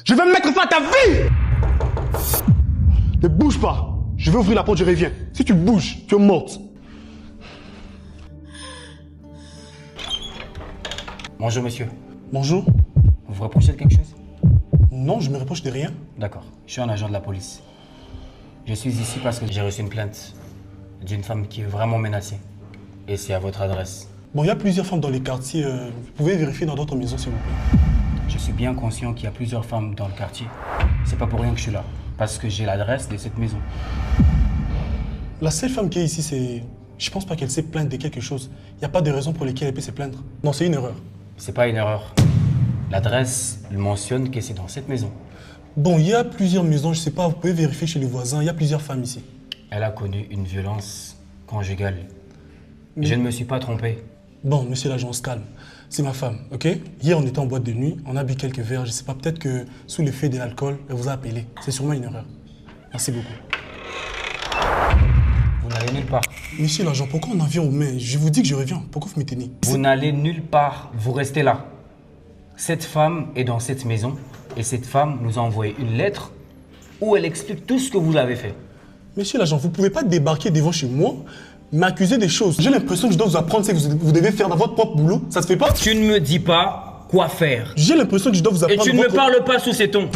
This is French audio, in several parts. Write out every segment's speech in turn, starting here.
Je vais me mettre fin à ta vie! Ne bouge pas. Je vais ouvrir la porte, je reviens. Si tu bouges, tu es morte. Bonjour monsieur. Bonjour. Vous vous reprochez de quelque chose? Non, je me reproche de rien. D'accord. Je suis un agent de la police. Je suis ici parce que j'ai reçu une plainte d'une femme qui est vraiment menacée. Et c'est à votre adresse. Bon, il y a plusieurs femmes dans les quartiers. Vous pouvez vérifier dans d'autres maisons, s'il vous plaît. Je suis bien conscient qu'il y a plusieurs femmes dans le quartier. C'est pas pour rien que je suis là. Parce que j'ai l'adresse de cette maison. La seule femme qui est ici, c'est... Je pense pas qu'elle s'est plainte de quelque chose. Il n'y a pas de raison pour lesquelles elle peut se plaindre. Non, c'est une erreur. C'est pas une erreur. L'adresse mentionne que c'est dans cette maison. Bon, il y a plusieurs maisons, je sais pas, vous pouvez vérifier chez les voisins. Il y a plusieurs femmes ici. Elle a connu une violence conjugale. Je ne me suis pas trompé. Bon, monsieur l'agent, on se calme. C'est ma femme, ok? Hier, on était en boîte de nuit, on a bu quelques verres. Je sais pas, peut-être que sous l'effet de l'alcool, elle vous a appelé. C'est sûrement une erreur. Merci beaucoup. Vous n'allez nulle part. Monsieur l'agent, pourquoi on en vient aux mains? Je vous dis que je reviens. Pourquoi vous me tenez? Vous n'allez nulle part. Vous restez là. Cette femme est dans cette maison et cette femme nous a envoyé une lettre où elle explique tout ce que vous avez fait. Monsieur l'agent, vous pouvez pas débarquer devant chez moi, m'accuser des choses. J'ai l'impression que je dois vous apprendre ce que vous devez faire dans votre propre boulot. Ça se fait pas? Tu ne me dis pas quoi faire. J'ai l'impression que je dois vous Et apprendre... tu ne me parles pas sous ces tons.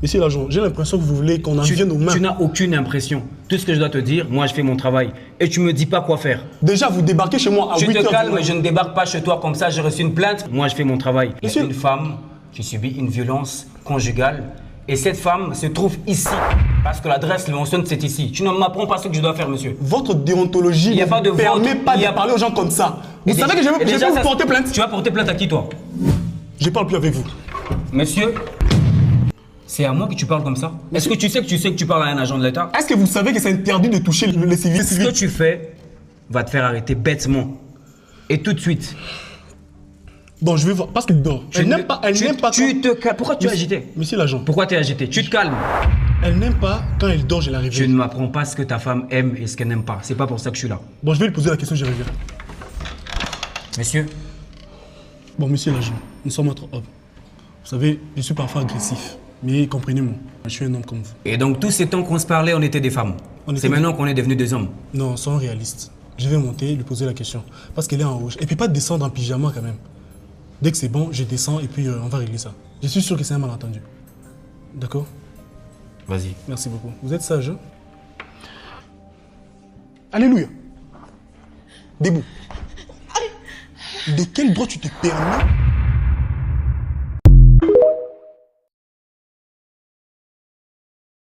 Monsieur l'agent, j'ai l'impression que vous voulez qu'on en vienne aux mains. Tu n'as aucune impression. Tout ce que je dois te dire, moi je fais mon travail. Et tu me dis pas quoi faire. Déjà, vous débarquez chez moi à 8 Tu heures. te calmes, je ne débarque pas chez toi comme ça, j'ai reçu une plainte. Moi je fais mon travail. Il y a Monsieur- une femme qui subit une violence conjugale. Et cette femme se trouve ici. Parce que l'adresse le mentionne, c'est ici. Tu ne m'apprends pas ce que je dois faire, monsieur. Votre déontologie Il y a ne pas de vous permet votre- pas il y de a- parler aux gens comme ça. Vous Et savez déjà- que et je déjà, vais vous ça- porter plainte? Tu vas porter plainte à qui, toi? Je parle plus avec vous. Monsieur, c'est à moi que tu parles comme ça? Est-ce que tu parles à un agent de l'État? Est-ce que vous savez que c'est interdit de toucher les civils? Ce que tu fais va te faire arrêter bêtement. Et tout de suite. Bon, je vais voir. Parce que non, elle n'aime pas. Elle n'aime pas. Pourquoi tu es agité? Monsieur l'agent, Pourquoi tu es agité? Tu te calmes. elle n'aime pas quand elle dort, je la Tu réveille. ne m'apprends pas ce que ta femme aime et ce qu'elle n'aime pas. C'est pas pour ça que je suis là. Bon, je vais lui poser la question, je reviens. Monsieur, Bon, monsieur l'agent, nous sommes entre hommes. Vous savez, je suis parfois agressif. Mais comprenez-moi, je suis un homme comme vous. et donc tous ces temps qu'on se parlait, on était des femmes. On était C'est des- maintenant qu'on est devenus des hommes. Non, soyons réalistes. Je vais monter et lui poser la question. Parce qu'elle est en rouge. Et puis pas descendre en pyjama quand même. Dès que c'est bon, je descends et puis on va régler ça. Je suis sûr que c'est un malentendu. D'accord? Vas-y. Merci beaucoup. Vous êtes sage, hein? Alléluia. Debout. De quel droit tu te permets